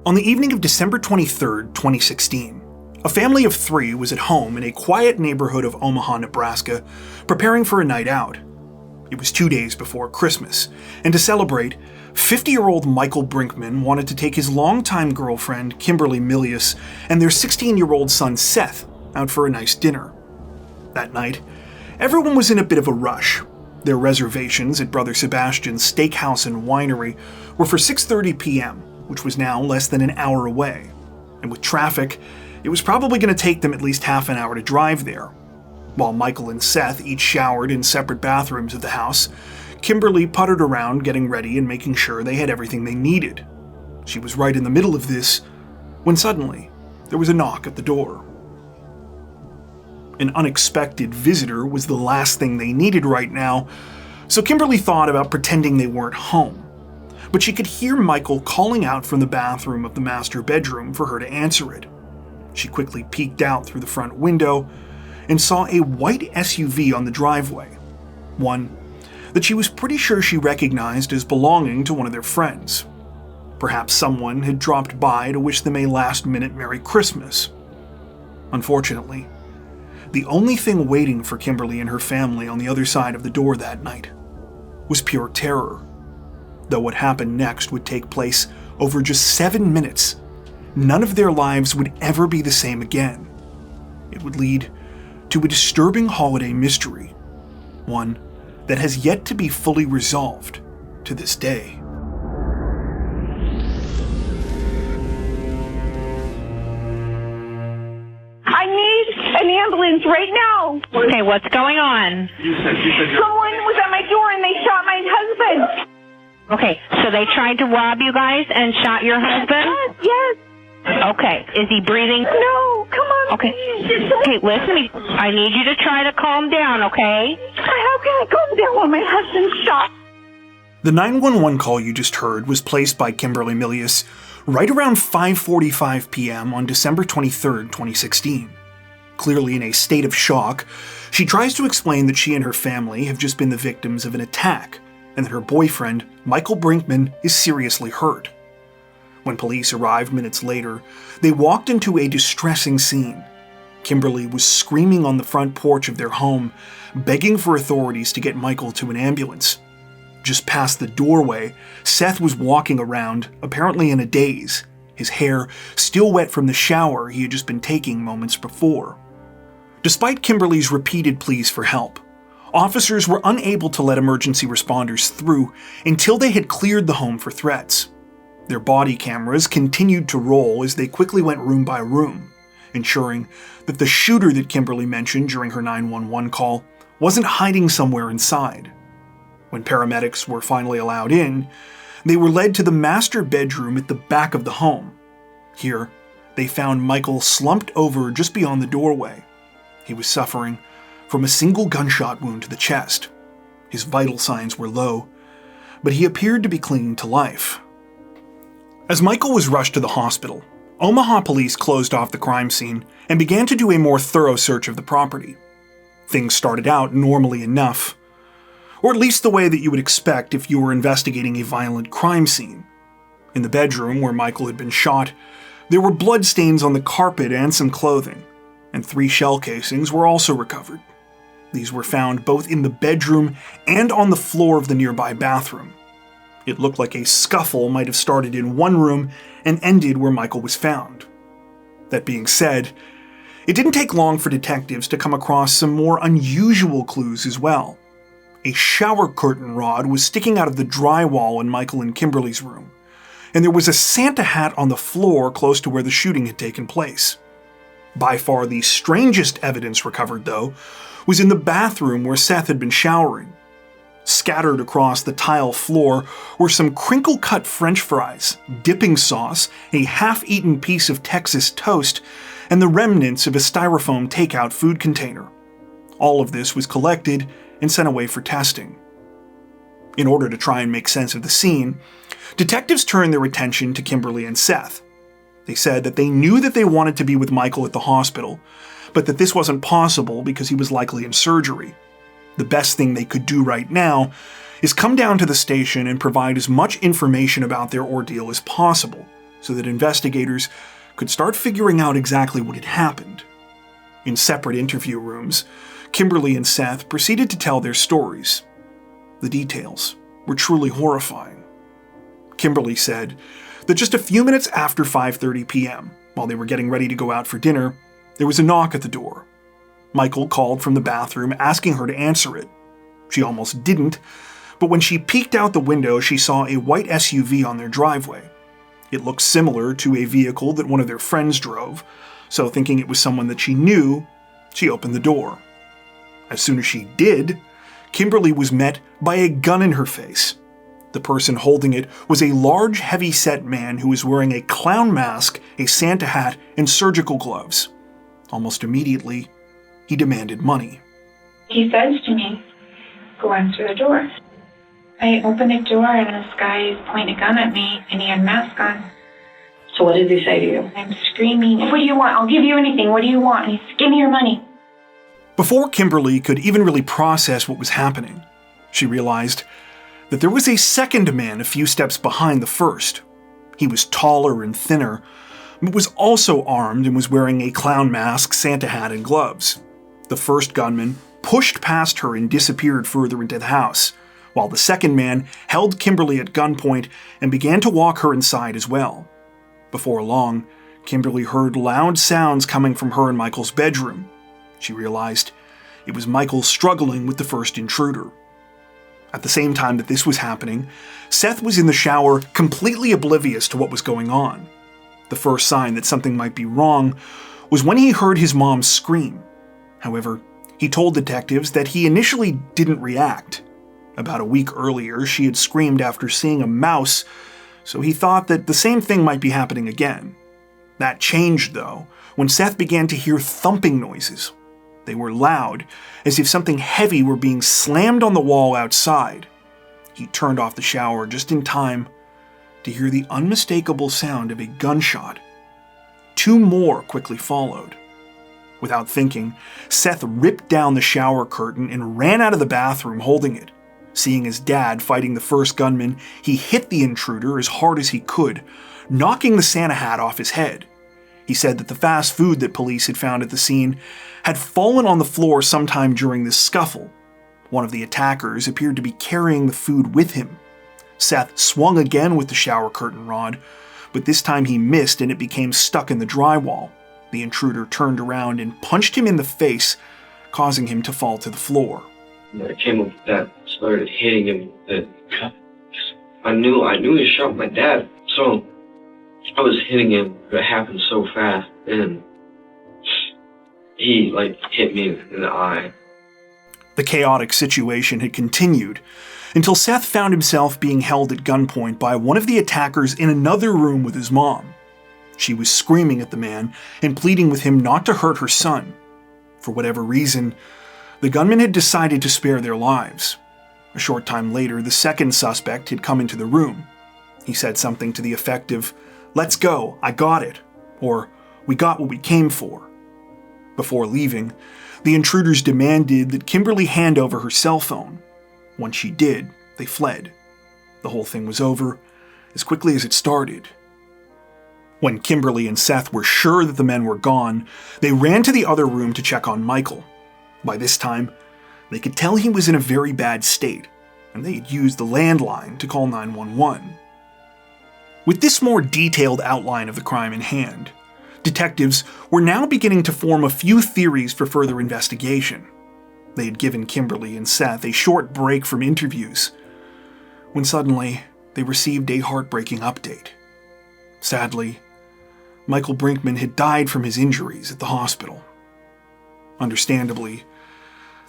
On the evening of December 23, 2016, a family of 3 was at home in a quiet neighborhood of Omaha, Nebraska, preparing for a night out. It was 2 days before Christmas, and to celebrate, 50-year-old Michael Brinkman wanted to take his longtime girlfriend, Kimberly Milius, and their 16-year-old son, Seth, out for a nice dinner. That night, everyone was in a bit of a rush. Their reservations at Brother Sebastian's Steakhouse and Winery were for 6:30 p.m., which was now less than an hour away. And with traffic, it was probably going to take them at least half an hour to drive there. While Michael and Seth each showered in separate bathrooms of the house, Kimberly puttered around getting ready and making sure they had everything they needed. She was right in the middle of this when suddenly there was a knock at the door. An unexpected visitor was the last thing they needed right now, so Kimberly thought about pretending they weren't home. But she could hear Michael calling out from the bathroom of the master bedroom for her to answer it. She quickly peeked out through the front window and saw a white SUV on the driveway, one that she was pretty sure she recognized as belonging to one of their friends. Perhaps someone had dropped by to wish them a last-minute Merry Christmas. Unfortunately, the only thing waiting for Kimberly and her family on the other side of the door that night was pure terror. Though what happened next would take place over just 7 minutes, none of their lives would ever be the same again. It would lead to a disturbing holiday mystery, one that has yet to be fully resolved to this day. I need an ambulance right now. Okay, what's going on? Someone was at my door and they shot my husband. Okay, so they tried to rob you guys and shot your husband? Yes. Okay, is he breathing? No, come on. Okay, Please. okay, listen, I need you to try to calm down, okay? How can I calm down when my husband's shot? The 911 call you just heard was placed by Kimberly Milius right around 5:45 p.m. on December 23, 2016. Clearly in a state of shock, she tries to explain that she and her family have just been the victims of an attack, and that her boyfriend, Michael Brinkman, is seriously hurt. When police arrived minutes later, they walked into a distressing scene. Kimberly was screaming on the front porch of their home, begging for authorities to get Michael to an ambulance. Just past the doorway, Seth was walking around, apparently in a daze, his hair still wet from the shower he had just been taking moments before. Despite Kimberly's repeated pleas for help, officers were unable to let emergency responders through until they had cleared the home for threats. Their body cameras continued to roll as they quickly went room by room, ensuring that the shooter that Kimberly mentioned during her 911 call wasn't hiding somewhere inside. When paramedics were finally allowed in, they were led to the master bedroom at the back of the home. Here, they found Michael slumped over just beyond the doorway. He was suffering from a single gunshot wound to the chest. His vital signs were low, but he appeared to be clinging to life. As Michael was rushed to the hospital, Omaha police closed off the crime scene and began to do a more thorough search of the property. Things started out normally enough, or at least the way that you would expect if you were investigating a violent crime scene. In the bedroom where Michael had been shot, there were bloodstains on the carpet and some clothing, and 3 shell casings were also recovered. These were found both in the bedroom and on the floor of the nearby bathroom. It looked like a scuffle might have started in one room and ended where Michael was found. That being said, it didn't take long for detectives to come across some more unusual clues as well. A shower curtain rod was sticking out of the drywall in Michael and Kimberly's room, and there was a Santa hat on the floor close to where the shooting had taken place. By far the strangest evidence recovered, though, was in the bathroom where Seth had been showering. Scattered across the tile floor were some crinkle-cut French fries, dipping sauce, a half-eaten piece of Texas toast, and the remnants of a styrofoam takeout food container. All of this was collected and sent away for testing. In order to try and make sense of the scene, detectives turned their attention to Kimberly and Seth. They said that they knew that they wanted to be with Michael at the hospital, but that this wasn't possible because he was likely in surgery. The best thing they could do right now is come down to the station and provide as much information about their ordeal as possible, so that investigators could start figuring out exactly what had happened. In separate interview rooms, Kimberly and Seth proceeded to tell their stories. The details were truly horrifying. Kimberly said that just a few minutes after 5:30 p.m., while they were getting ready to go out for dinner, there was a knock at the door. Michael called from the bathroom asking her to answer it. She almost didn't, but when she peeked out the window, she saw a white SUV on their driveway. It looked similar to a vehicle that one of their friends drove, so thinking it was someone that she knew, she opened the door. As soon as she did, Kimberly was met by a gun in her face. The person holding it was a large, heavy-set man who was wearing a clown mask, a Santa hat, and surgical gloves. Almost immediately, he demanded money. He says to me, "Go answer the door." I open the door and this guy pointed a gun at me and he had a mask on. So what did he say to you? I'm screaming, "What do you want? I'll give you anything. What do you want?" And he says, "Give me your money." Before Kimberly could even really process what was happening, she realized that there was a second man a few steps behind the first. He was taller and thinner, but was also armed and was wearing a clown mask, Santa hat, and gloves. The first gunman pushed past her and disappeared further into the house, while the second man held Kimberly at gunpoint and began to walk her inside as well. Before long, Kimberly heard loud sounds coming from her and Michael's bedroom. She realized it was Michael struggling with the first intruder. At the same time that this was happening, Seth was in the shower, completely oblivious to what was going on. The first sign that something might be wrong was when he heard his mom scream. However, he told detectives that he initially didn't react. About a week earlier, she had screamed after seeing a mouse, so he thought that the same thing might be happening again. That changed, though, when Seth began to hear thumping noises. They were loud, as if something heavy were being slammed on the wall outside. He turned off the shower just in time to hear the unmistakable sound of a gunshot. Two more quickly followed. Without thinking, Seth ripped down the shower curtain and ran out of the bathroom holding it. Seeing his dad fighting the first gunman, he hit the intruder as hard as he could, knocking the Santa hat off his head. He said that the fast food that police had found at the scene had fallen on the floor sometime during this scuffle. One of the attackers appeared to be carrying the food with him. Seth swung again with the shower curtain rod, but this time he missed and it became stuck in the drywall. The intruder turned around and punched him in the face, causing him to fall to the floor. I came up with that, started hitting him. I knew he shot my dad, so I was hitting him. It happened so fast, and he hit me in the eye. The chaotic situation had continued until Seth found himself being held at gunpoint by one of the attackers in another room with his mom. She was screaming at the man and pleading with him not to hurt her son. For whatever reason, the gunman had decided to spare their lives. A short time later, the second suspect had come into the room. He said something to the effect of, "Let's go, I got it," or "We got what we came for." Before leaving, the intruders demanded that Kimberly hand over her cell phone. Once she did, they fled. The whole thing was over as quickly as it started. When Kimberly and Seth were sure that the men were gone, they ran to the other room to check on Michael. By this time, they could tell he was in a very bad state, and they had used the landline to call 911. With this more detailed outline of the crime in hand, detectives were now beginning to form a few theories for further investigation. They had given Kimberly and Seth a short break from interviews, when suddenly they received a heartbreaking update. Sadly, Michael Brinkman had died from his injuries at the hospital. Understandably,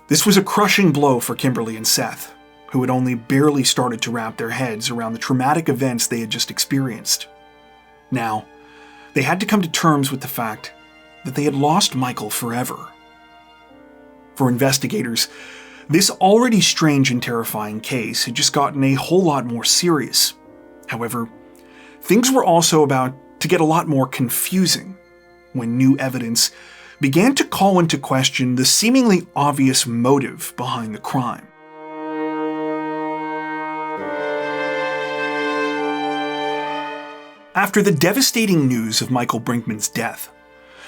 this was a crushing blow for Kimberly and Seth, who had only barely started to wrap their heads around the traumatic events they had just experienced. Now, they had to come to terms with the fact that they had lost Michael forever. For investigators, this already strange and terrifying case had just gotten a whole lot more serious. However, things were also about to get a lot more confusing when new evidence began to call into question the seemingly obvious motive behind the crime. After the devastating news of Michael Brinkman's death,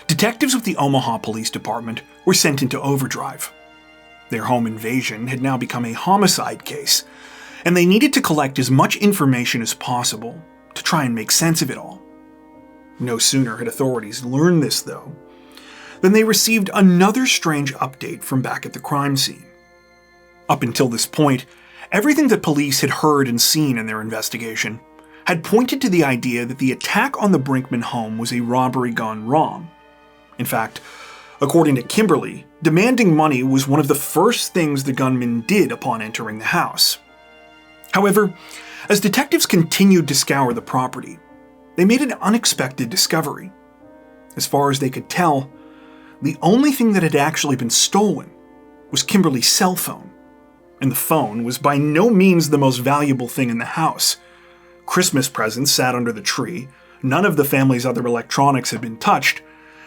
detectives with the Omaha Police Department were sent into overdrive. Their home invasion had now become a homicide case, and they needed to collect as much information as possible to try and make sense of it all. No sooner had authorities learned this, though, than they received another strange update from back at the crime scene. Up until this point, everything that police had heard and seen in their investigation had pointed to the idea that the attack on the Brinkman home was a robbery gone wrong. In fact, according to Kimberly, demanding money was one of the first things the gunman did upon entering the house. However, as detectives continued to scour the property, they made an unexpected discovery. As far as they could tell, the only thing that had actually been stolen was Kimberly's cell phone. And the phone was by no means the most valuable thing in the house. Christmas presents sat under the tree, none of the family's other electronics had been touched,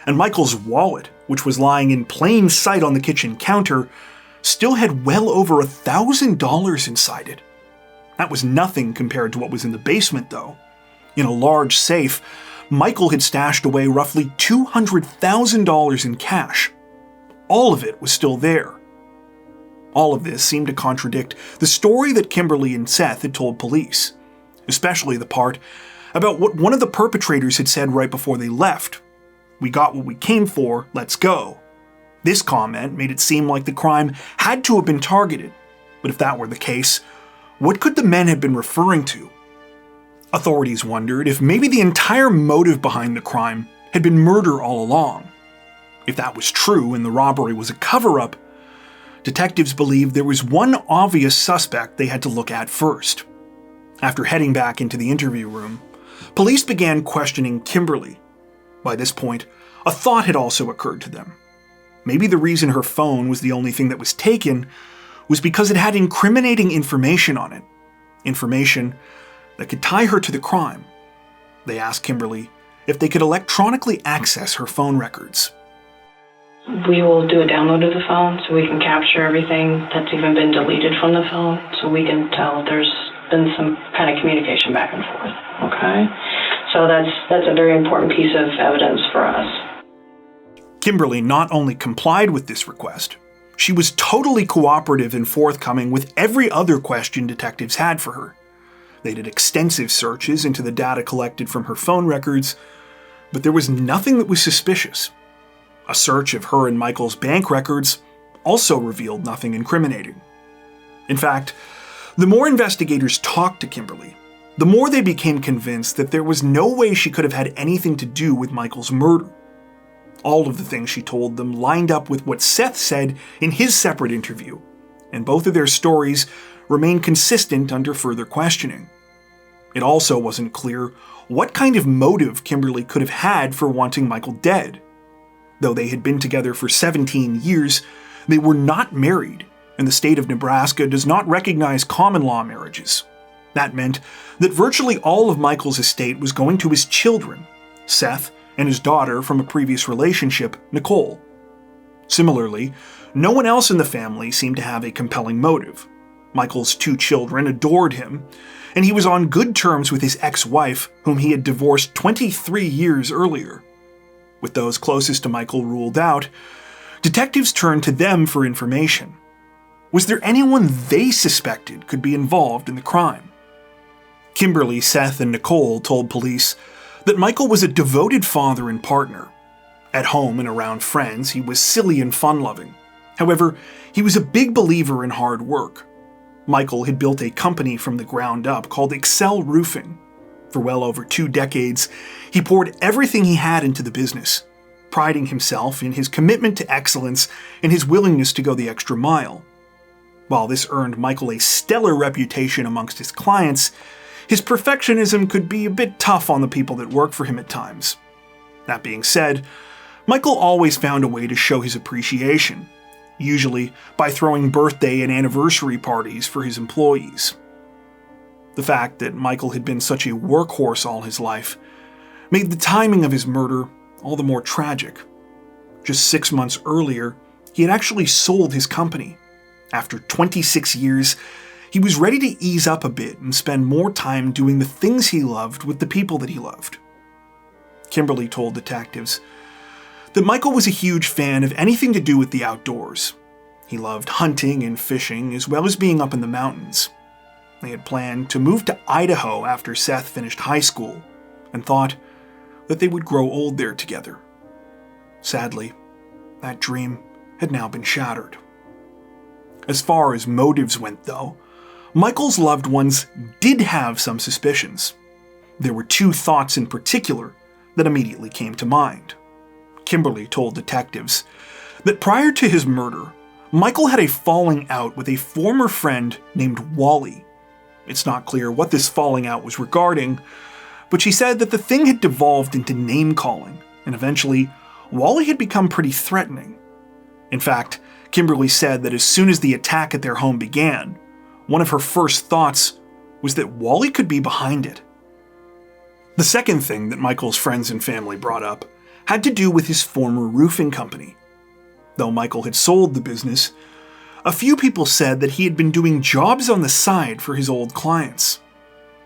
and Michael's wallet, which was lying in plain sight on the kitchen counter, still had well over $1,000 inside it. That was nothing compared to what was in the basement, though. In a large safe, Michael had stashed away roughly $200,000 in cash. All of it was still there. All of this seemed to contradict the story that Kimberly and Seth had told police, especially the part about what one of the perpetrators had said right before they left. "We got what we came for, let's go." This comment made it seem like the crime had to have been targeted, but if that were the case, what could the men have been referring to? Authorities wondered if maybe the entire motive behind the crime had been murder all along. If that was true and the robbery was a cover-up, detectives believed there was one obvious suspect they had to look at first. After heading back into the interview room, police began questioning Kimberly. By this point, a thought had also occurred to them. Maybe the reason her phone was the only thing that was taken was because it had incriminating information on it. Information that could tie her to the crime. They asked Kimberly if they could electronically access her phone records. We will do a download of the phone so we can capture everything that's even been deleted from the phone so we can tell if there's been some kind of communication back and forth, okay? So that's a very important piece of evidence for us. Kimberly not only complied with this request, she was totally cooperative and forthcoming with every other question detectives had for her. They did extensive searches into the data collected from her phone records, but there was nothing that was suspicious. A search of her and Michael's bank records also revealed nothing incriminating. In fact, the more investigators talked to Kimberly, the more they became convinced that there was no way she could have had anything to do with Michael's murder. All of the things she told them lined up with what Seth said in his separate interview, and both of their stories remained consistent under further questioning. It also wasn't clear what kind of motive Kimberly could have had for wanting Michael dead. Though they had been together for 17 years, they were not married, and the state of Nebraska does not recognize common law marriages. That meant that virtually all of Michael's estate was going to his children, Seth and his daughter from a previous relationship, Nicole. Similarly, no one else in the family seemed to have a compelling motive. Michael's 2 children adored him, and he was on good terms with his ex-wife, whom he had divorced 23 years earlier. With those closest to Michael ruled out, detectives turned to them for information. Was there anyone they suspected could be involved in the crime? Kimberly, Seth, and Nicole told police that Michael was a devoted father and partner. At home and around friends, he was silly and fun-loving. However, he was a big believer in hard work. Michael had built a company from the ground up called Excel Roofing. For well over 2 decades, he poured everything he had into the business, priding himself in his commitment to excellence and his willingness to go the extra mile. While this earned Michael a stellar reputation amongst his clients, his perfectionism could be a bit tough on the people that work for him at times. That being said, Michael always found a way to show his appreciation, usually by throwing birthday and anniversary parties for his employees. The fact that Michael had been such a workhorse all his life made the timing of his murder all the more tragic. Just 6 months earlier, he had actually sold his company. After 26 years, He was ready to ease up a bit and spend more time doing the things he loved with the people that he loved. Kimberly told detectives that Michael was a huge fan of anything to do with the outdoors. He loved hunting and fishing, as well as being up in the mountains. They had planned to move to Idaho after Seth finished high school, and thought that they would grow old there together. Sadly, that dream had now been shattered. As far as motives went, though, Michael's loved ones did have some suspicions. There were two thoughts in particular that immediately came to mind. Kimberly told detectives that prior to his murder, Michael had a falling out with a former friend named Wally. It's not clear what this falling out was regarding, but she said that the thing had devolved into name-calling, and eventually, Wally had become pretty threatening. In fact, Kimberly said that as soon as the attack at their home began, one of her first thoughts was that Wally could be behind it. The second thing that Michael's friends and family brought up had to do with his former roofing company. Though Michael had sold the business, a few people said that he had been doing jobs on the side for his old clients.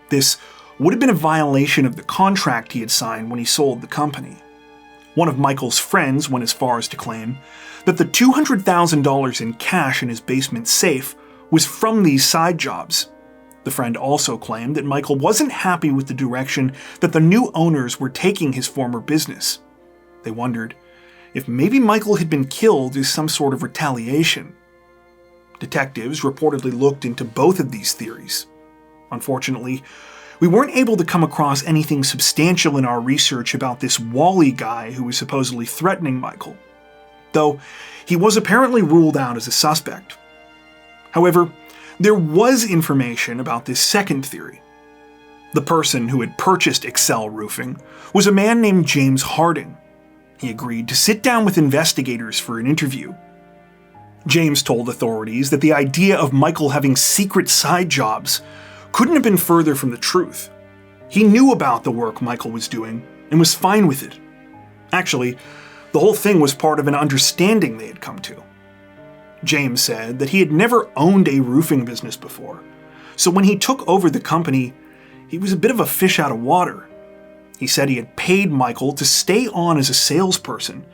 This would have been a violation of the contract he had signed when he sold the company. One of Michael's friends went as far as to claim that the $200,000 in cash in his basement safe was from these side jobs. The friend also claimed that Michael wasn't happy with the direction that the new owners were taking his former business. They wondered if maybe Michael had been killed as some sort of retaliation. Detectives reportedly looked into both of these theories. Unfortunately, we weren't able to come across anything substantial in our research about this Wally guy who was supposedly threatening Michael, though he was apparently ruled out as a suspect. However, there was information about this second theory. The person who had purchased Excel Roofing was a man named James Harding. He agreed to sit down with investigators for an interview. James told authorities that the idea of Michael having secret side jobs couldn't have been further from the truth. He knew about the work Michael was doing and was fine with it. Actually, the whole thing was part of an understanding they had come to. James said that he had never owned a roofing business before, so when he took over the company, he was a bit of a fish out of water. He said he had paid Michael to stay on as a salesperson,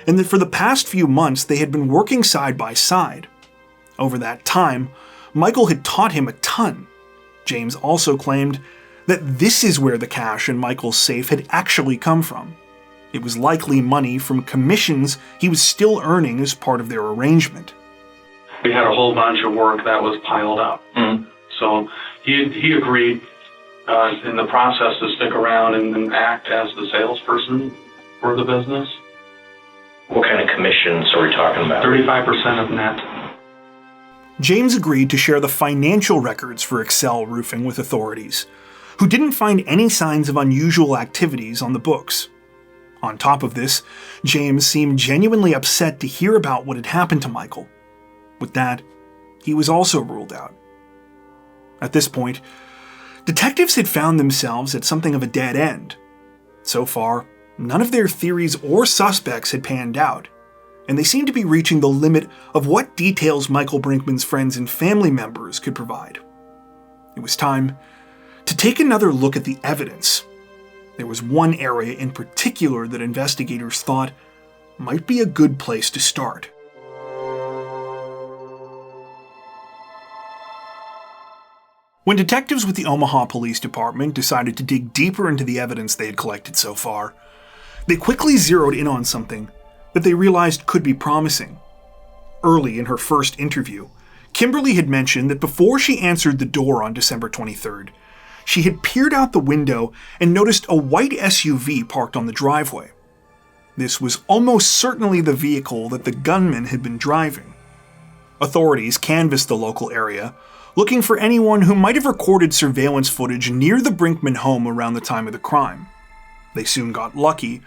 and that for the past few months they had been working side by side. Over that time, Michael had taught him a ton. James also claimed that this is where the cash in Michael's safe had actually come from. It was likely money from commissions he was still earning as part of their arrangement. We had a whole bunch of work that was piled up. Mm-hmm. So he agreed in the process to stick around and act as the salesperson for the business. What kind of commissions are we talking about? 35% of net. James agreed to share the financial records for Excel Roofing with authorities, who didn't find any signs of unusual activities on the books. On top of this, James seemed genuinely upset to hear about what had happened to Michael. With that, he was also ruled out. At this point, detectives had found themselves at something of a dead end. So far, none of their theories or suspects had panned out, and they seemed to be reaching the limit of what details Michael Brinkman's friends and family members could provide. It was time to take another look at the evidence. There was one area in particular that investigators thought might be a good place to start. When detectives with the Omaha Police Department decided to dig deeper into the evidence they had collected so far, they quickly zeroed in on something that they realized could be promising. Early in her first interview, Kimberly had mentioned that before she answered the door on December 23rd, she had peered out the window and noticed a white SUV parked on the driveway. This was almost certainly the vehicle that the gunman had been driving. Authorities canvassed the local area, looking for anyone who might have recorded surveillance footage near the Brinkman home around the time of the crime. They soon got lucky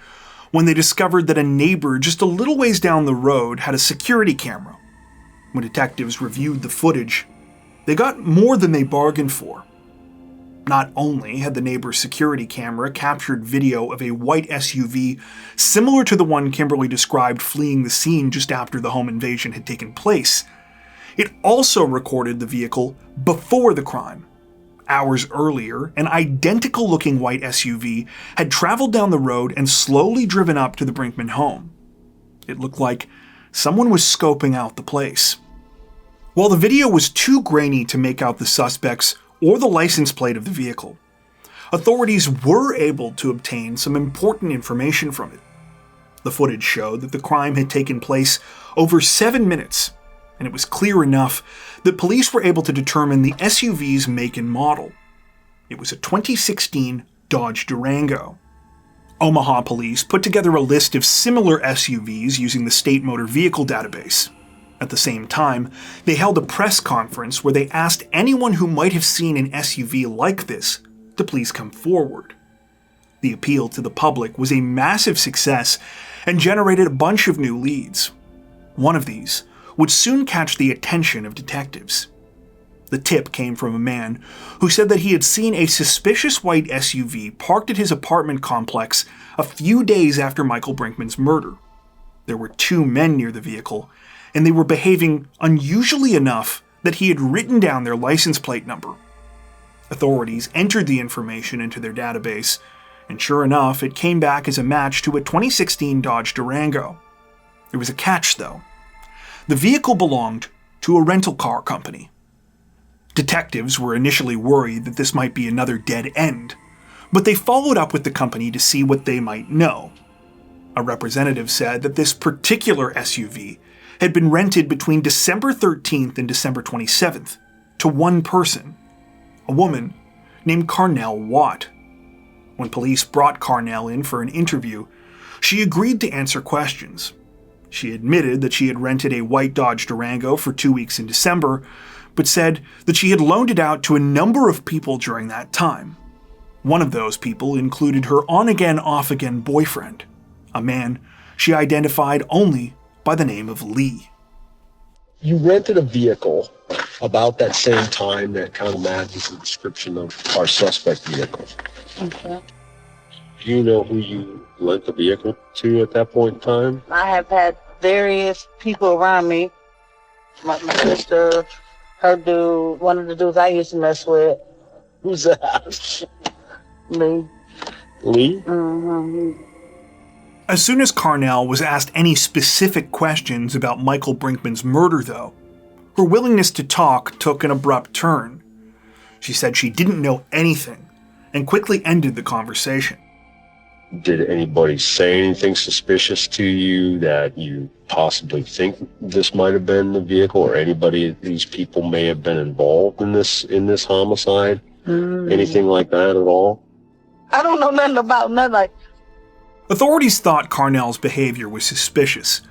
when they discovered that a neighbor just a little ways down the road had a security camera. When detectives reviewed the footage, they got more than they bargained for. Not only had the neighbor's security camera captured video of a white SUV similar to the one Kimberly described fleeing the scene just after the home invasion had taken place, It also recorded the vehicle before the crime. Hours earlier, an identical-looking white SUV had traveled down the road and slowly driven up to the Brinkman home. It looked like someone was scoping out the place. While the video was too grainy to make out the suspects or the license plate of the vehicle, authorities were able to obtain some important information from it. The footage showed that the crime had taken place over 7 minutes, and it was clear enough that police were able to determine the SUV's make and model. It was a 2016 Dodge Durango. Omaha police put together a list of similar SUVs using the state motor vehicle database. At the same time, they held a press conference where they asked anyone who might have seen an SUV like this to please come forward. The appeal to the public was a massive success and generated a bunch of new leads. One of these would soon catch the attention of detectives. The tip came from a man who said that he had seen a suspicious white SUV parked at his apartment complex a few days after Michael Brinkman's murder. There were 2 men near the vehicle, and they were behaving unusually enough that he had written down their license plate number. Authorities entered the information into their database, and sure enough, it came back as a match to a 2016 Dodge Durango. There was a catch, though. The vehicle belonged to a rental car company. Detectives were initially worried that this might be another dead end, but they followed up with the company to see what they might know. A representative said that this particular SUV had been rented between December 13th and December 27th to one person, a woman named Carnell Watt. When police brought Carnell in for an interview, she agreed to answer questions. She admitted that she had rented a white Dodge Durango for 2 weeks in December, but said that she had loaned it out to a number of people during that time. One of those people included her on-again, off-again boyfriend, a man she identified only by the name of Lee. You rented a vehicle about that same time that kind of matches the description of our suspect vehicle. Okay. Do you know who you lent the vehicle to at that point in time? I have had various people around me. My sister, her dude, one of the dudes I used to mess with. Who's that? Lee. Lee? Mm-hmm. As soon as Carnell was asked any specific questions about Michael Brinkman's murder, though, her willingness to talk took an abrupt turn. She said she didn't know anything and quickly ended the conversation. Did anybody say anything suspicious to you that you possibly think this might have been the vehicle, or anybody, these people may have been involved in this homicide? Anything like that at all? I don't know nothing about nothing like. Authorities thought Carnell's behavior was suspicious,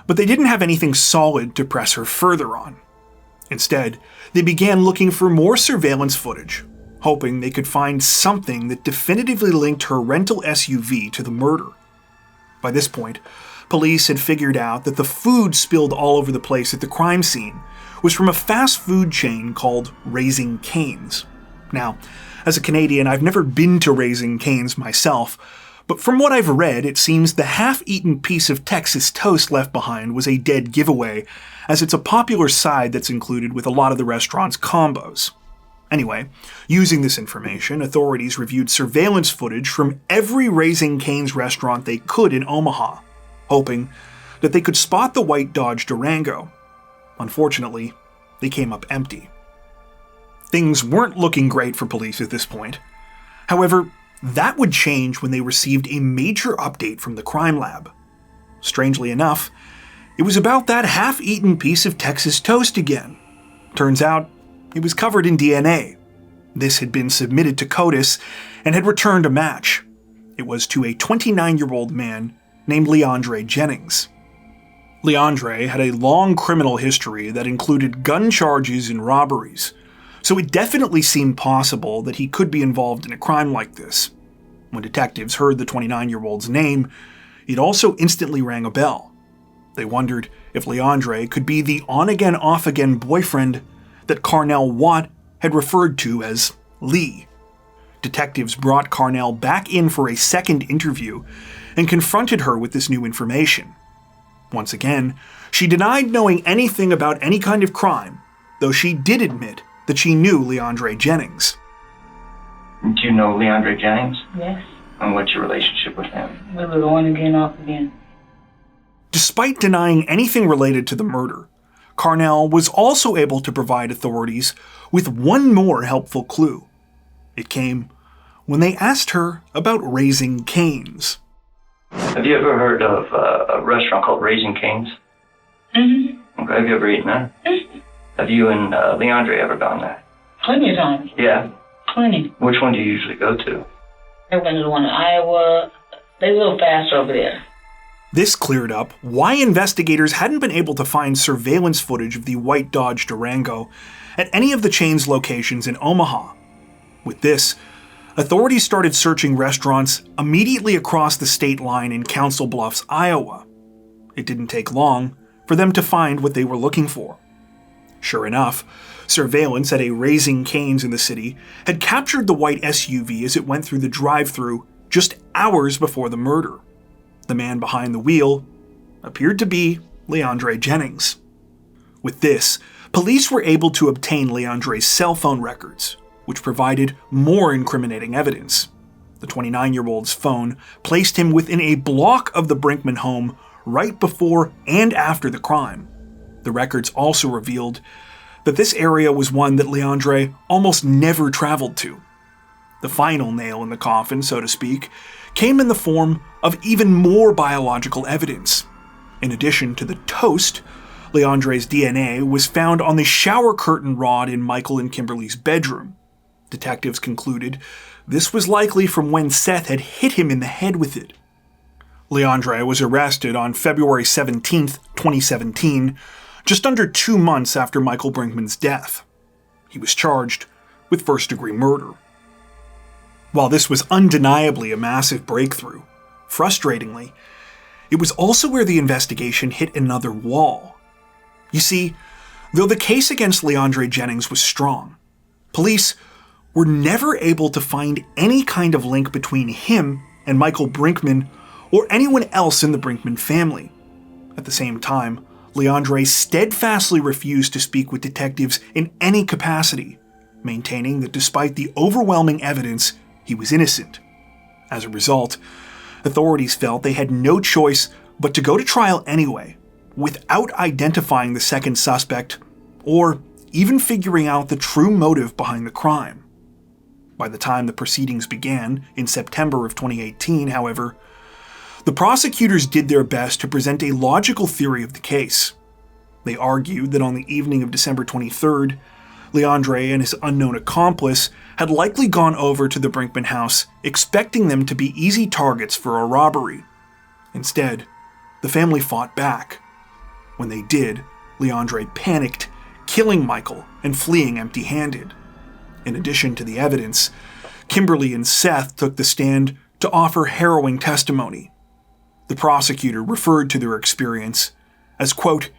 but they didn't have anything solid to press her further on. Instead, they began looking for more surveillance footage, hoping they could find something that definitively linked her rental SUV to the murder. By this point, police had figured out that the food spilled all over the place at the crime scene was from a fast food chain called Raising Cane's. Now, as a Canadian, I've never been to Raising Cane's myself, but from what I've read, it seems the half-eaten piece of Texas toast left behind was a dead giveaway, as it's a popular side that's included with a lot of the restaurant's combos. Anyway, using this information, authorities reviewed surveillance footage from every Raising Cane's restaurant they could in Omaha, hoping that they could spot the white Dodge Durango. Unfortunately, they came up empty. Things weren't looking great for police at this point. However, that would change when they received a major update from the crime lab. Strangely enough, it was about that half-eaten piece of Texas toast again. Turns out, it was covered in DNA. This had been submitted to CODIS and had returned a match. It was to a 29-year-old man named Leandre Jennings. Leandre had a long criminal history that included gun charges and robberies, so it definitely seemed possible that he could be involved in a crime like this. When detectives heard the 29-year-old's name, it also instantly rang a bell. They wondered if Leandre could be the on-again, off-again boyfriend that Carnell Watt had referred to as Lee. Detectives brought Carnell back in for a second interview and confronted her with this new information. Once again, she denied knowing anything about any kind of crime, though she did admit that she knew Leandre Jennings. Do you know Leandre Jennings? Yes. And what's your relationship with him? We were on again, off again. Despite denying anything related to the murder, Carnell was also able to provide authorities with one more helpful clue. It came when they asked her about Raising Cane's. Have you ever heard of a restaurant called Raising Cane's? Mm-hmm. Okay, have you ever eaten there? Mm-hmm. Have you and Leandre ever gone there? Plenty of times. Yeah? Plenty. Which one do you usually go to? I went to the one in Iowa. They're a little faster over there. This cleared up why investigators hadn't been able to find surveillance footage of the white Dodge Durango at any of the chain's locations in Omaha. With this, authorities started searching restaurants immediately across the state line in Council Bluffs, Iowa. It didn't take long for them to find what they were looking for. Sure enough, surveillance at a Raising Cane's in the city had captured the white SUV as it went through the drive-thru just hours before the murder. The man behind the wheel appeared to be Leandre Jennings. With this, police were able to obtain Leandre's cell phone records, which provided more incriminating evidence. The 29-year-old's phone placed him within a block of the Brinkman home right before and after the crime. The records also revealed that this area was one that Leandre almost never traveled to. The final nail in the coffin, so to speak, came in the form of even more biological evidence. In addition to the toast, Leandre's DNA was found on the shower curtain rod in Michael and Kimberly's bedroom. Detectives concluded this was likely from when Seth had hit him in the head with it. Leandre was arrested on February 17, 2017, just under 2 months after Michael Brinkman's death. He was charged with first-degree murder. While this was undeniably a massive breakthrough, frustratingly, it was also where the investigation hit another wall. You see, though the case against Leandre Jennings was strong, police were never able to find any kind of link between him and Michael Brinkman or anyone else in the Brinkman family. At the same time, Leandre steadfastly refused to speak with detectives in any capacity, maintaining that despite the overwhelming evidence, he was innocent. As a result, authorities felt they had no choice but to go to trial anyway, without identifying the second suspect or even figuring out the true motive behind the crime. By the time the proceedings began in September of 2018, however, the prosecutors did their best to present a logical theory of the case. They argued that on the evening of December 23rd, Leandre and his unknown accomplice had likely gone over to the Brinkman house expecting them to be easy targets for a robbery. Instead, the family fought back. When they did, Leandre panicked, killing Michael and fleeing empty-handed. In addition to the evidence, Kimberly and Seth took the stand to offer harrowing testimony. The prosecutor referred to their experience as, quote,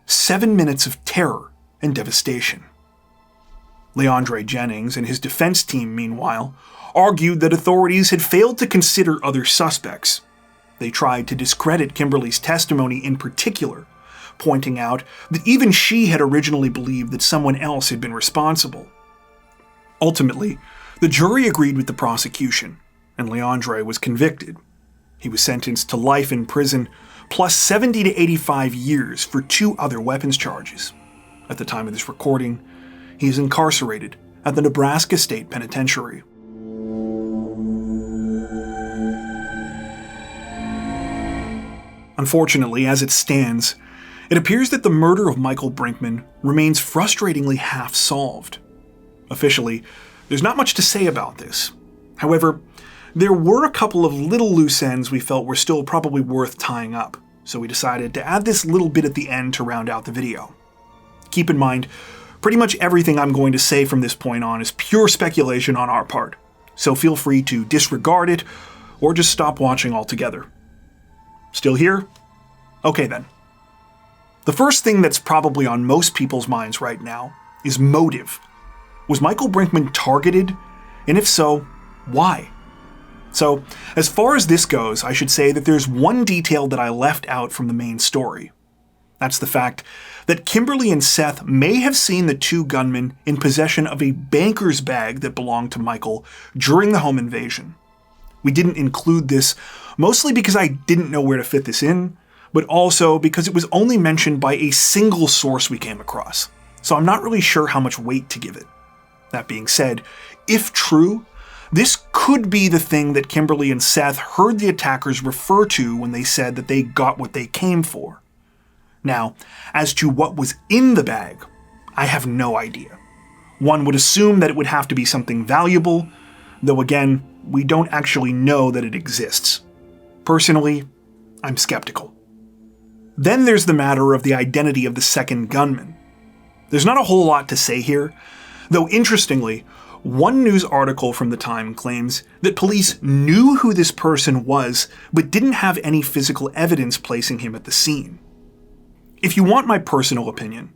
7 minutes of terror and devastation. Leandre Jennings and his defense team, meanwhile, argued that authorities had failed to consider other suspects. They tried to discredit Kimberly's testimony in particular, pointing out that even she had originally believed that someone else had been responsible. Ultimately, the jury agreed with the prosecution, and Leandre was convicted. He was sentenced to life in prison, plus 70 to 85 years for 2 other weapons charges. At the time of this recording, he is incarcerated at the Nebraska State Penitentiary. Unfortunately, as it stands, it appears that the murder of Michael Brinkman remains frustratingly half-solved. Officially, there's not much to say about this. However, there were a couple of little loose ends we felt were still probably worth tying up, so we decided to add this little bit at the end to round out the video. Keep in mind, pretty much everything I'm going to say from this point on is pure speculation on our part, so feel free to disregard it or just stop watching altogether. Still here? Okay then. The first thing that's probably on most people's minds right now is motive. Was Michael Brinkman targeted? And if so, why? So, as far as this goes, I should say that there's one detail that I left out from the main story. That's the fact that Kimberly and Seth may have seen the two gunmen in possession of a banker's bag that belonged to Michael during the home invasion. We didn't include this, mostly because I didn't know where to fit this in, but also because it was only mentioned by a single source we came across, so I'm not really sure how much weight to give it. That being said, if true, this could be the thing that Kimberly and Seth heard the attackers refer to when they said that they got what they came for. Now, as to what was in the bag, I have no idea. One would assume that it would have to be something valuable, though again, we don't actually know that it exists. Personally, I'm skeptical. Then there's the matter of the identity of the second gunman. There's not a whole lot to say here, though interestingly, one news article from the time claims that police knew who this person was, but didn't have any physical evidence placing him at the scene. If you want my personal opinion,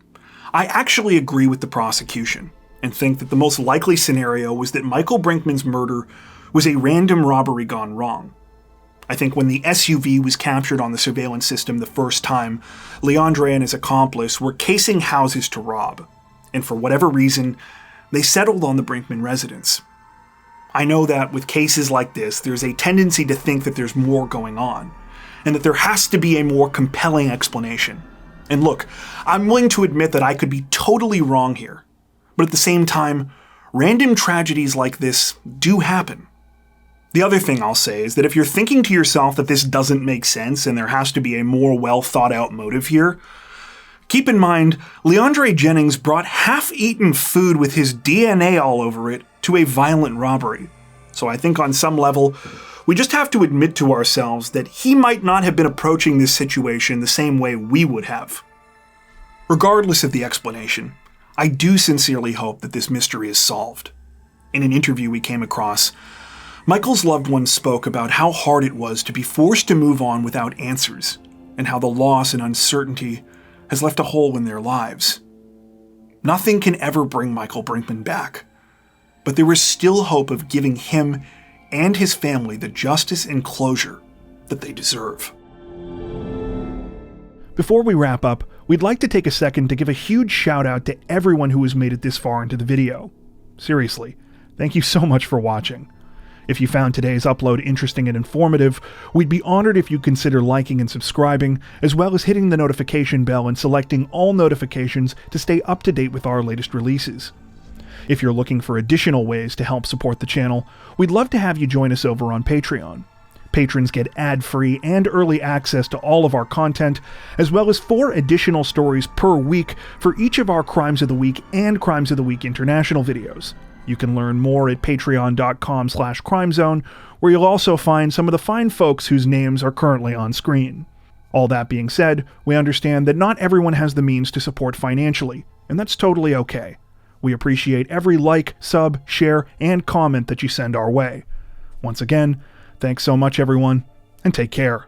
I actually agree with the prosecution and think that the most likely scenario was that Michael Brinkman's murder was a random robbery gone wrong. I think when the SUV was captured on the surveillance system the first time, Leandre and his accomplice were casing houses to rob, and for whatever reason, they settled on the Brinkman residence. I know that with cases like this, there's a tendency to think that there's more going on, and that there has to be a more compelling explanation. And look, I'm willing to admit that I could be totally wrong here, but at the same time, random tragedies like this do happen. The other thing I'll say is that if you're thinking to yourself that this doesn't make sense and there has to be a more well-thought-out motive here, keep in mind, Leandre Jennings brought half-eaten food with his DNA all over it to a violent robbery. So I think on some level, we just have to admit to ourselves that he might not have been approaching this situation the same way we would have. Regardless of the explanation, I do sincerely hope that this mystery is solved. In an interview we came across, Michael's loved ones spoke about how hard it was to be forced to move on without answers, and how the loss and uncertainty has left a hole in their lives. Nothing can ever bring Michael Brinkman back, but there is still hope of giving him and his family the justice and closure that they deserve. Before we wrap up, we'd like to take a second to give a huge shout out to everyone who has made it this far into the video. Seriously, thank you so much for watching. If you found today's upload interesting and informative, we'd be honored if you consider liking and subscribing, as well as hitting the notification bell and selecting all notifications to stay up to date with our latest releases. If you're looking for additional ways to help support the channel, we'd love to have you join us over on Patreon. Patrons get ad-free and early access to all of our content, as well as 4 additional stories per week for each of our Crimes of the Week and Crimes of the Week International videos. You can learn more at patreon.com/crimezone, where you'll also find some of the fine folks whose names are currently on screen. All that being said, we understand that not everyone has the means to support financially, and that's totally okay. We appreciate every like, sub, share, and comment that you send our way. Once again, thanks so much everyone, and take care.